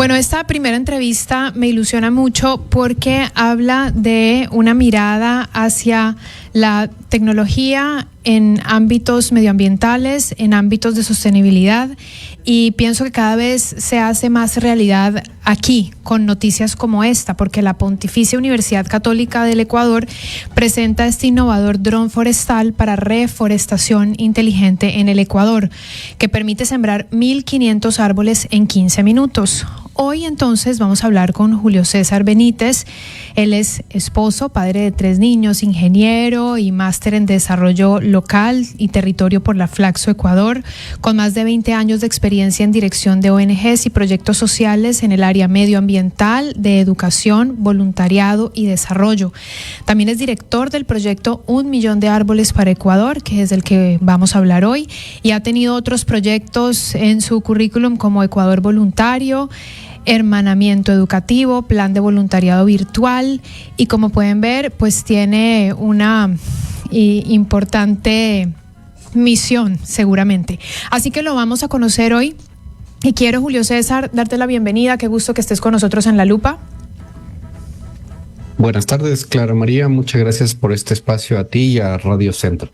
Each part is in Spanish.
Bueno, esta primera entrevista me ilusiona mucho porque habla de una mirada hacia la tecnología en ámbitos medioambientales, en ámbitos de sostenibilidad, y pienso que cada vez se hace más realidad aquí con noticias como esta, porque la Pontificia Universidad Católica del Ecuador presenta este innovador dron forestal para reforestación inteligente en el Ecuador, que permite sembrar 1.500 árboles en 15 minutos. Hoy entonces vamos a hablar con Julio César Benítez. Él es esposo, padre de 3 niños, ingeniero y máster en desarrollo local y territorio por la Flaxo Ecuador, con más de 20 años de experiencia en dirección de ONGs y proyectos sociales en el área medioambiental, de educación, voluntariado y desarrollo. También es director del proyecto 1 millón de árboles para Ecuador, que es del que vamos a hablar hoy, y ha tenido otros proyectos en su currículum como Ecuador Voluntario, Hermanamiento Educativo, Plan de Voluntariado Virtual, y como pueden ver, pues tiene una importante misión seguramente. Así que lo vamos a conocer hoy y quiero, Julio César, darte la bienvenida. Qué gusto que estés con nosotros en La Lupa. Buenas tardes, Clara María. Muchas gracias por este espacio a ti y a Radio Centro.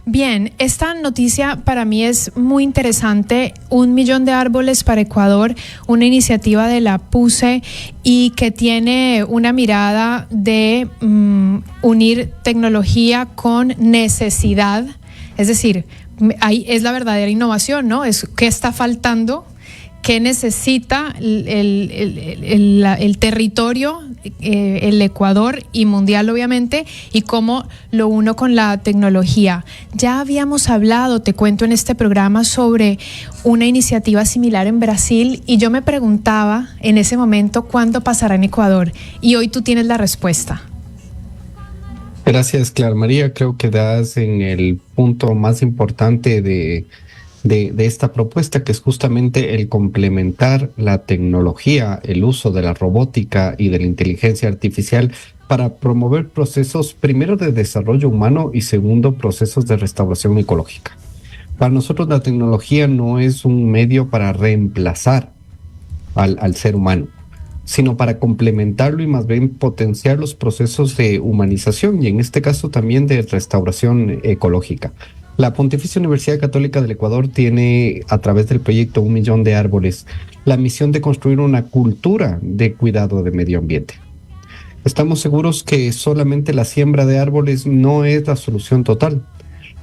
Bien, esta noticia para mí es muy interesante. 1 millón de árboles para Ecuador, una iniciativa de la PUCE y que tiene una mirada de unir tecnología con necesidad. Es decir, ahí es la verdadera innovación, ¿no? Es qué está faltando, qué necesita el territorio, el Ecuador y mundial obviamente, y cómo lo uno con la tecnología. Ya habíamos hablado, te cuento en este programa, sobre una iniciativa similar en Brasil, y yo me preguntaba en ese momento cuándo pasará en Ecuador, y hoy tú tienes la respuesta. Gracias, Clara María. Creo que das en el punto más importante de esta propuesta, que es justamente el complementar la tecnología, el uso de la robótica y de la inteligencia artificial para promover procesos, primero, de desarrollo humano y segundo, procesos de restauración ecológica. Para nosotros la tecnología no es un medio para reemplazar al ser humano, sino para complementarlo y más bien potenciar los procesos de humanización y en este caso también de restauración ecológica. La Pontificia Universidad Católica del Ecuador tiene, a través del proyecto 1 millón de árboles, la misión de construir una cultura de cuidado de medio ambiente. Estamos seguros que solamente la siembra de árboles no es la solución total.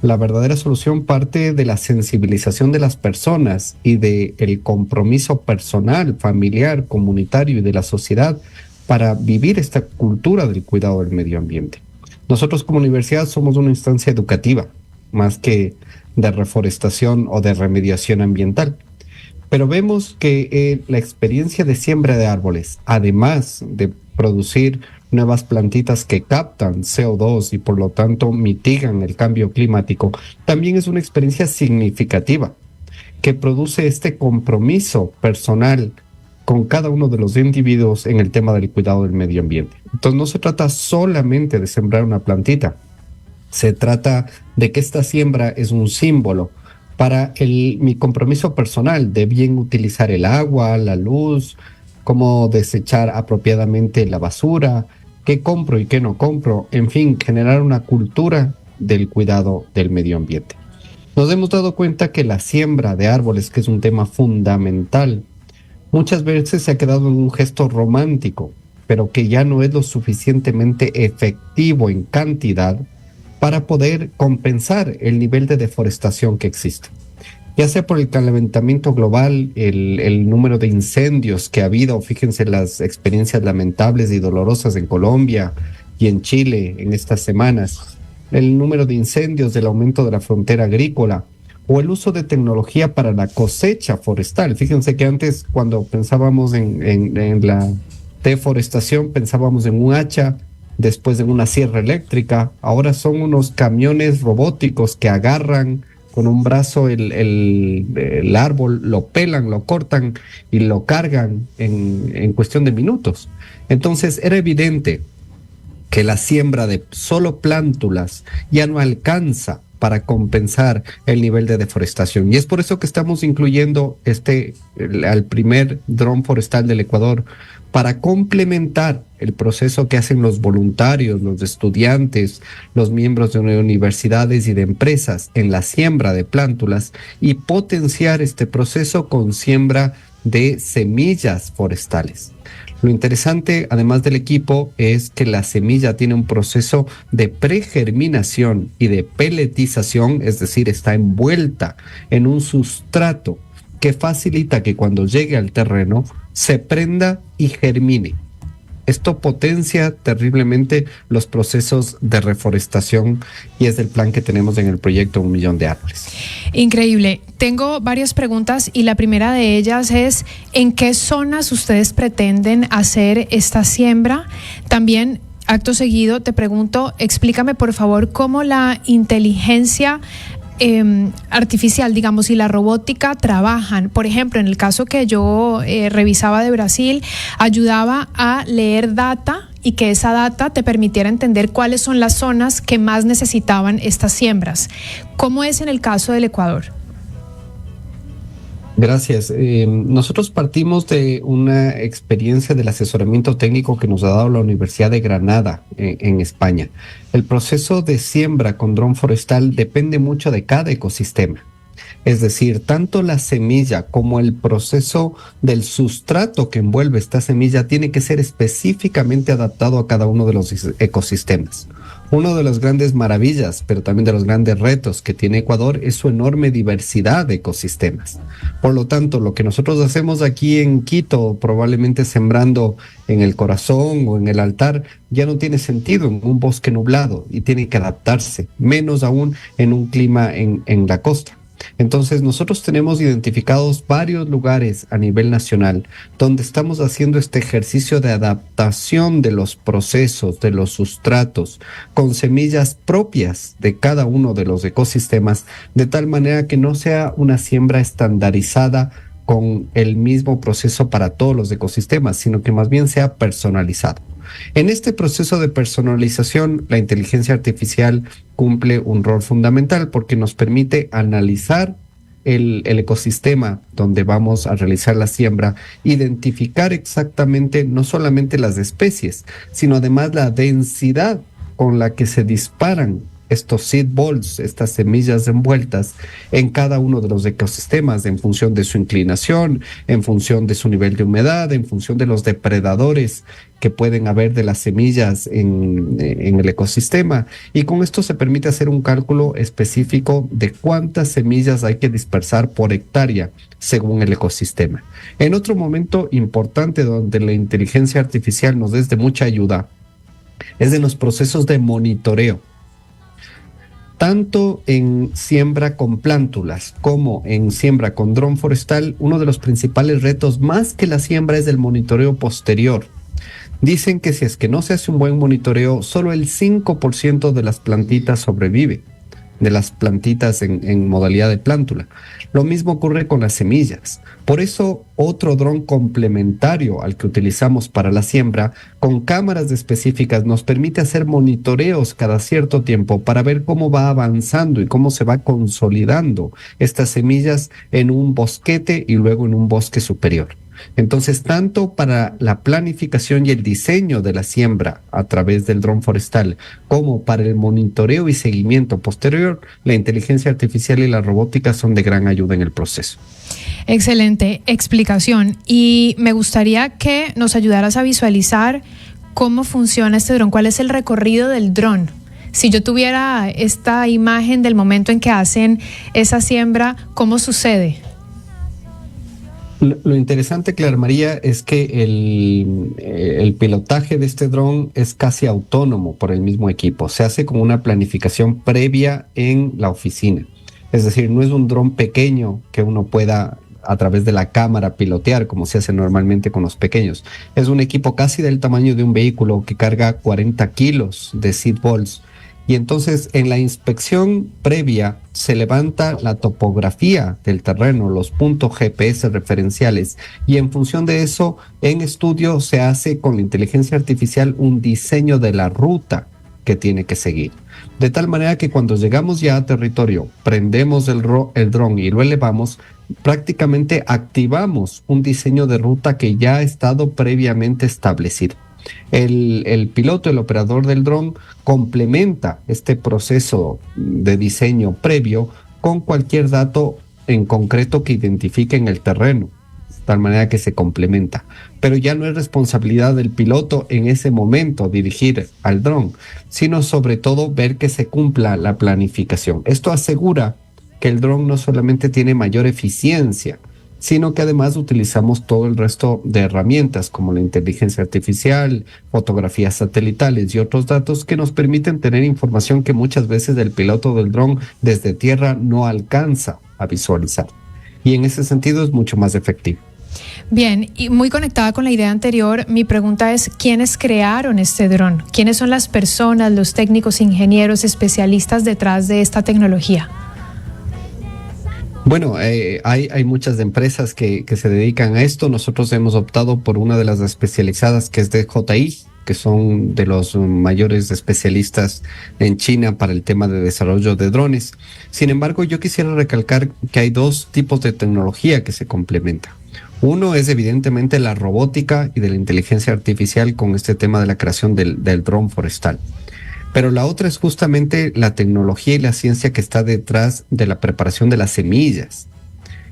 La verdadera solución parte de la sensibilización de las personas y del compromiso personal, familiar, comunitario y de la sociedad para vivir esta cultura del cuidado del medio ambiente. Nosotros como universidad somos una instancia educativa, más que de reforestación o de remediación ambiental. Pero vemos que la experiencia de siembra de árboles, además de producir nuevas plantitas que captan CO2 y por lo tanto mitigan el cambio climático, también es una experiencia significativa que produce este compromiso personal con cada uno de los individuos en el tema del cuidado del medio ambiente. Entonces no se trata solamente de sembrar una plantita, se trata de que esta siembra es un símbolo para mi compromiso personal de bien utilizar el agua, la luz, cómo desechar apropiadamente la basura, qué compro y qué no compro, en fin, generar una cultura del cuidado del medio ambiente. Nos hemos dado cuenta que la siembra de árboles, que es un tema fundamental, muchas veces se ha quedado en un gesto romántico, pero que ya no es lo suficientemente efectivo en cantidad para poder compensar el nivel de deforestación que existe. Ya sea por el calentamiento global, el número de incendios que ha habido, fíjense las experiencias lamentables y dolorosas en Colombia y en Chile en estas semanas, el número de incendios, del aumento de la frontera agrícola o el uso de tecnología para la cosecha forestal. Fíjense que antes, cuando pensábamos en la deforestación, pensábamos en un hacha, después en una sierra eléctrica. Ahora son unos camiones robóticos que agarran con un brazo el árbol, lo pelan, lo cortan y lo cargan en cuestión de minutos. Entonces era evidente que la siembra de solo plántulas ya no alcanza para compensar el nivel de deforestación. Y es por eso que estamos incluyendo al primer dron forestal del Ecuador, para complementar el proceso que hacen los voluntarios, los estudiantes, los miembros de universidades y de empresas en la siembra de plántulas, y potenciar este proceso con siembra de semillas forestales. Lo interesante, además del equipo, es que la semilla tiene un proceso de pregerminación y de peletización, es decir, está envuelta en un sustrato que facilita que cuando llegue al terreno se prenda y germine. Esto potencia terriblemente los procesos de reforestación y es el plan que tenemos en el proyecto 1 Millón de Árboles. Increíble. Tengo varias preguntas y la primera de ellas es: ¿en qué zonas ustedes pretenden hacer esta siembra? También, acto seguido, te pregunto, explícame por favor cómo la inteligencia artificial, digamos, y la robótica trabajan. Por ejemplo, en el caso que yo revisaba de Brasil, ayudaba a leer data y que esa data te permitiera entender cuáles son las zonas que más necesitaban estas siembras. ¿Cómo es en el caso del Ecuador? Gracias. Nosotros partimos de una experiencia del asesoramiento técnico que nos ha dado la Universidad de Granada en España. El proceso de siembra con dron forestal depende mucho de cada ecosistema. Es decir, tanto la semilla como el proceso del sustrato que envuelve esta semilla tiene que ser específicamente adaptado a cada uno de los ecosistemas. Una de las grandes maravillas, pero también de los grandes retos que tiene Ecuador es su enorme diversidad de ecosistemas. Por lo tanto, lo que nosotros hacemos aquí en Quito, probablemente sembrando en el corazón o en el altar, ya no tiene sentido en un bosque nublado y tiene que adaptarse, menos aún en un clima en la costa. Entonces nosotros tenemos identificados varios lugares a nivel nacional donde estamos haciendo este ejercicio de adaptación de los procesos, de los sustratos, con semillas propias de cada uno de los ecosistemas, de tal manera que no sea una siembra estandarizada con el mismo proceso para todos los ecosistemas, sino que más bien sea personalizado. En este proceso de personalización, la inteligencia artificial cumple un rol fundamental porque nos permite analizar el ecosistema donde vamos a realizar la siembra, identificar exactamente no solamente las especies, sino además la densidad con la que se disparan estos seed balls, estas semillas envueltas en cada uno de los ecosistemas, en función de su inclinación, en función de su nivel de humedad, en función de los depredadores que pueden haber de las semillas en el ecosistema. Y con esto se permite hacer un cálculo específico de cuántas semillas hay que dispersar por hectárea según el ecosistema. En otro momento importante donde la inteligencia artificial nos es de mucha ayuda es en los procesos de monitoreo. Tanto en siembra con plántulas como en siembra con dron forestal, uno de los principales retos, más que la siembra, es el monitoreo posterior. Dicen que si es que no se hace un buen monitoreo, solo el 5% de las plantitas sobrevive, de las plantitas en modalidad de plántula. Lo mismo ocurre con las semillas. Por eso, otro dron complementario al que utilizamos para la siembra, con cámaras específicas, nos permite hacer monitoreos cada cierto tiempo para ver cómo va avanzando y cómo se va consolidando estas semillas en un bosquete y luego en un bosque superior. Entonces, tanto para la planificación y el diseño de la siembra a través del dron forestal, como para el monitoreo y seguimiento posterior, la inteligencia artificial y la robótica son de gran ayuda en el proceso. Excelente explicación. Y me gustaría que nos ayudaras a visualizar cómo funciona este dron, cuál es el recorrido del dron. Si yo tuviera esta imagen del momento en que hacen esa siembra, ¿cómo sucede? Lo interesante, Clara María, es que el pilotaje de este dron es casi autónomo por el mismo equipo. Se hace con una planificación previa en la oficina. Es decir, no es un dron pequeño que uno pueda a través de la cámara pilotear como se hace normalmente con los pequeños. Es un equipo casi del tamaño de un vehículo que carga 40 kilos de seed balls. Y entonces en la inspección previa se levanta la topografía del terreno, los puntos GPS referenciales, y en función de eso, en estudio se hace con la inteligencia artificial un diseño de la ruta que tiene que seguir. De tal manera que cuando llegamos ya a territorio, prendemos el dron y lo elevamos, prácticamente activamos un diseño de ruta que ya ha estado previamente establecido. El piloto, el operador del dron, complementa este proceso de diseño previo con cualquier dato en concreto que identifique en el terreno, de tal manera que se complementa. Pero ya no es responsabilidad del piloto en ese momento dirigir al dron, sino sobre todo ver que se cumpla la planificación. Esto asegura que el dron no solamente tiene mayor eficiencia, sino que además utilizamos todo el resto de herramientas como la inteligencia artificial, fotografías satelitales y otros datos que nos permiten tener información que muchas veces el piloto del dron desde tierra no alcanza a visualizar. Y en ese sentido es mucho más efectivo. Bien, y muy conectada con la idea anterior, mi pregunta es, ¿quiénes crearon este dron? ¿Quiénes son las personas, los técnicos, ingenieros, especialistas detrás de esta tecnología? Bueno, hay muchas empresas que se dedican a esto. Nosotros hemos optado por una de las especializadas que es DJI, que son de los mayores especialistas en China para el tema de desarrollo de drones. Sin embargo, yo quisiera recalcar que hay dos tipos de tecnología que se complementan. Uno es evidentemente la robótica y de la inteligencia artificial con este tema de la creación del dron forestal. Pero la otra es justamente la tecnología y la ciencia que está detrás de la preparación de las semillas.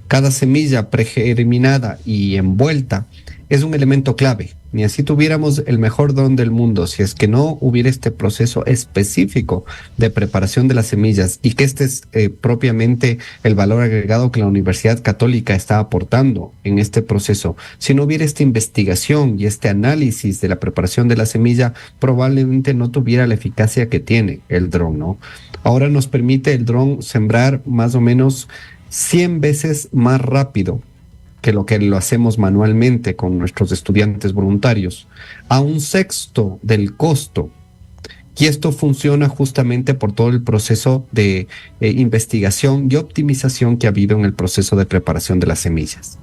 Cada semilla pregerminada y envuelta es un elemento clave. Ni así tuviéramos el mejor dron del mundo, si es que no hubiera este proceso específico de preparación de las semillas y que este es propiamente el valor agregado que la Universidad Católica está aportando en este proceso. Si no hubiera esta investigación y este análisis de la preparación de la semilla, probablemente no tuviera la eficacia que tiene el dron, ¿no? Ahora nos permite el dron sembrar más o menos 100 veces más rápido que lo hacemos manualmente con nuestros estudiantes voluntarios, a un sexto del costo. Y esto funciona justamente por todo el proceso de investigación y optimización que ha habido en el proceso de preparación de las semillas.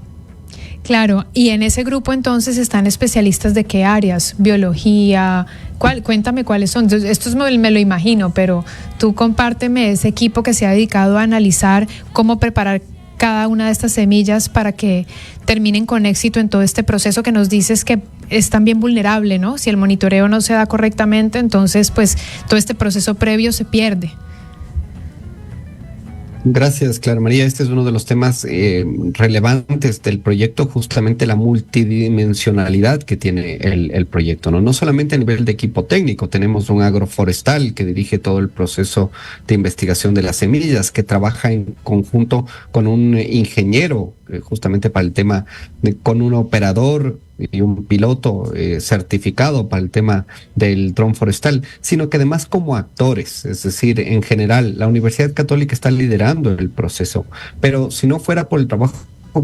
Claro, y en ese grupo entonces están especialistas de qué áreas, biología, cuéntame cuáles son. Esto me lo imagino, pero tú compárteme ese equipo que se ha dedicado a analizar cómo preparar cada una de estas semillas para que terminen con éxito en todo este proceso que nos dices que es también vulnerable, ¿no? Si el monitoreo no se da correctamente, entonces pues todo este proceso previo se pierde. Gracias, Clara María. Este es uno de los temas relevantes del proyecto, justamente la multidimensionalidad que tiene el proyecto, ¿no? No solamente a nivel de equipo técnico, tenemos un agroforestal que dirige todo el proceso de investigación de las semillas, que trabaja en conjunto con un ingeniero, justamente para el tema, con un operador y un piloto certificado para el tema del dron forestal, sino que además como actores, es decir, en general, la Universidad Católica está liderando el proceso, pero si no fuera por el trabajo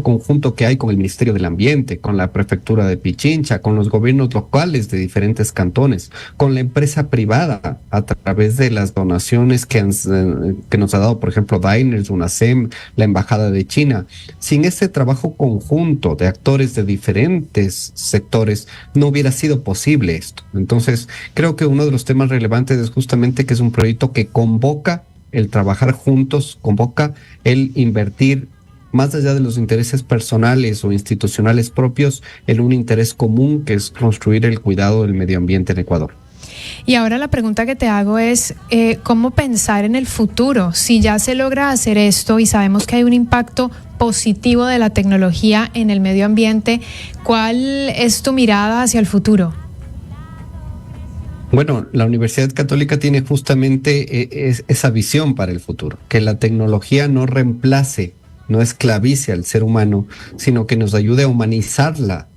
conjunto que hay con el Ministerio del Ambiente, con la Prefectura de Pichincha, con los gobiernos locales de diferentes cantones, con la empresa privada a través de las donaciones que nos ha dado, por ejemplo, Diners, UNACEM, la Embajada de China. Sin ese trabajo conjunto de actores de diferentes sectores, no hubiera sido posible esto. Entonces, creo que uno de los temas relevantes es justamente que es un proyecto que convoca el trabajar juntos, convoca el invertir más allá de los intereses personales o institucionales propios, en un interés común que es construir el cuidado del medio ambiente en Ecuador. Y ahora la pregunta que te hago es, ¿cómo pensar en el futuro? Si ya se logra hacer esto y sabemos que hay un impacto positivo de la tecnología en el medio ambiente, ¿cuál es tu mirada hacia el futuro? Bueno, la Universidad Católica tiene justamente esa visión para el futuro, que la tecnología no reemplace, no esclavice al ser humano, sino que nos ayude a humanizarla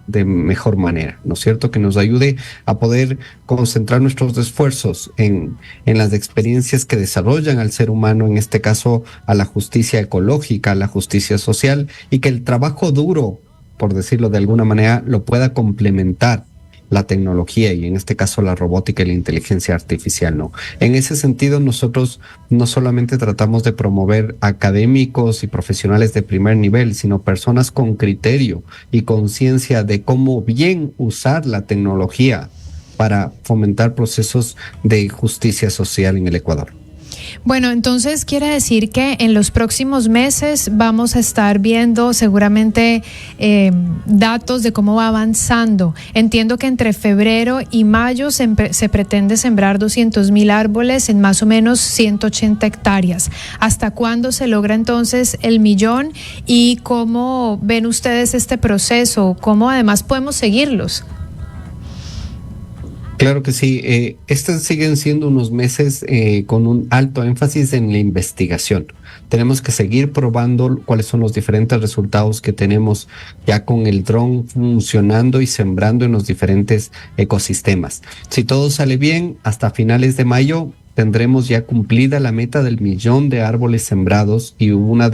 de mejor manera, ¿no es cierto? Que nos ayude a poder concentrar nuestros esfuerzos en las experiencias que desarrollan al ser humano, en este caso a la justicia ecológica, a la justicia social, y que el trabajo duro, por decirlo de alguna manera, lo pueda complementar la tecnología y en este caso la robótica y la inteligencia artificial, ¿no? En ese sentido, nosotros no solamente tratamos de promover académicos y profesionales de primer nivel, sino personas con criterio y conciencia de cómo bien usar la tecnología para fomentar procesos de justicia social en el Ecuador. Bueno, entonces quiere decir que en los próximos meses vamos a estar viendo seguramente datos de cómo va avanzando. Entiendo que entre febrero y mayo se pretende sembrar 200.000 árboles en más o menos 180 hectáreas. ¿Hasta cuándo se logra entonces el 1.000.000 y cómo ven ustedes este proceso? ¿Cómo además podemos seguirlos? Claro que sí. Estos siguen siendo unos meses con un alto énfasis en la investigación. Tenemos que seguir probando cuáles son los diferentes resultados que tenemos ya con el dron funcionando y sembrando en los diferentes ecosistemas. Si todo sale bien, hasta finales de mayo tendremos ya cumplida la meta del 1.000.000 de árboles sembrados, y buena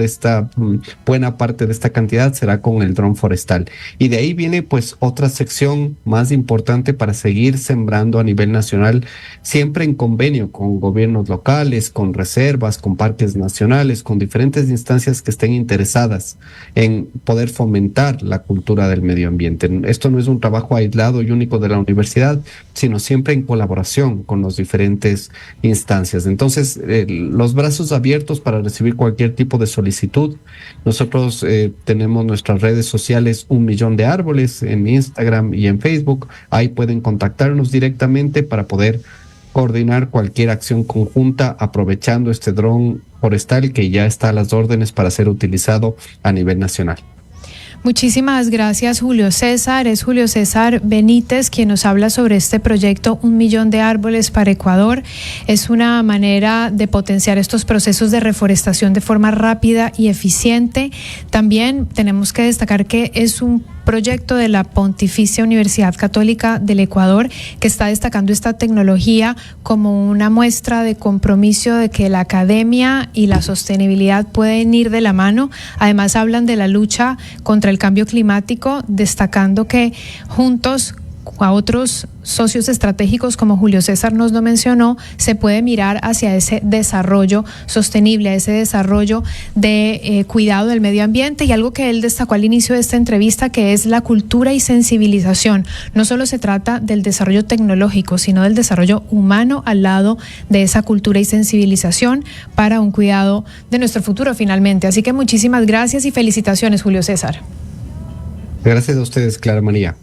parte de esta cantidad será con el dron forestal. Y de ahí viene pues otra sección más importante para seguir sembrando a nivel nacional, siempre en convenio con gobiernos locales, con reservas, con parques nacionales, con diferentes instancias que estén interesadas en poder fomentar la cultura del medio ambiente. Esto no es un trabajo aislado y único de la universidad, sino siempre en colaboración con los diferentes instancias. Entonces, los brazos abiertos para recibir cualquier tipo de solicitud. Nosotros tenemos nuestras redes sociales 1.000.000 de árboles en Instagram y en Facebook. Ahí pueden contactarnos directamente para poder coordinar cualquier acción conjunta aprovechando este dron forestal que ya está a las órdenes para ser utilizado a nivel nacional. Muchísimas gracias, Julio César. Es Julio César Benítez quien nos habla sobre este proyecto 1.000.000 de árboles para Ecuador. Es una manera de potenciar estos procesos de reforestación de forma rápida y eficiente. También tenemos que destacar que es un proyecto de la Pontificia Universidad Católica del Ecuador, que está destacando esta tecnología como una muestra de compromiso de que la academia y la sostenibilidad pueden ir de la mano. Además, hablan de la lucha contra el cambio climático, destacando que juntos a otros socios estratégicos, como Julio César nos lo mencionó, se puede mirar hacia ese desarrollo sostenible, a ese desarrollo de cuidado del medio ambiente, y algo que él destacó al inicio de esta entrevista, que es la cultura y sensibilización. No solo se trata del desarrollo tecnológico, sino del desarrollo humano al lado de esa cultura y sensibilización para un cuidado de nuestro futuro finalmente. Así que muchísimas gracias y felicitaciones, Julio César. Gracias a ustedes, Clara María.